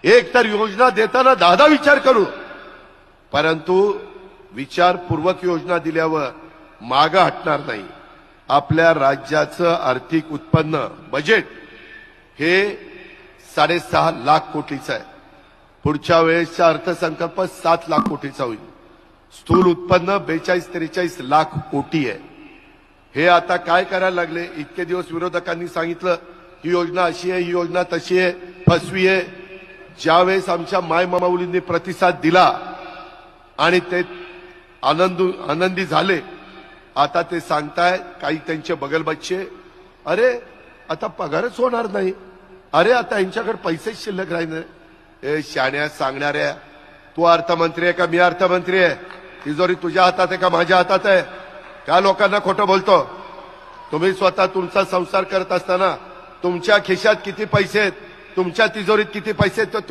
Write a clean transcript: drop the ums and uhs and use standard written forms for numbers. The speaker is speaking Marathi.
एक तर योजना देताना 10 विचार करू, परंतु विचारपूर्वक योजना दिल्यावर मागे हटणार नाही. आपल्या राज्याचं आर्थिक उत्पन्न बजेट हे 6.5 लाख कोटीचं आहे. पुढच्या वेळेसचा अर्थसंकल्प 7 लाख कोटीचा होईल. स्थूल उत्पन्न 42-43 लाख कोटी आहे. हे आता काय करायला लागले? इतके दिवस विरोधकांनी सांगितलं ही योजना अशी आहे, ही योजना तशी आहे, फसवी आहे. ज्यावेळेस आमच्या मायमाऊलींनी प्रतिसाद दिला आणि ते आनंदी झाले, आता ते सांगताय काही त्यांचे बगलबच्चे, अरे आता पगारच होणार नाही, अरे आता यांच्याकडे पैसेच शिल्लक राहिले. ए शाण्या सांगणाऱ्या, तू अर्थमंत्री आहे का मी अर्थमंत्री आहे? तिजोरी तुझ्या हातात आहे का माझ्या हातात आहे? का लोकांना खोटं बोलतो? तुम्ही स्वतः तुमचा संसार करत असताना तुमच्या खिशात किती पैसे आहेत, तुमच्या तिजोरीत किती पैसे आहेत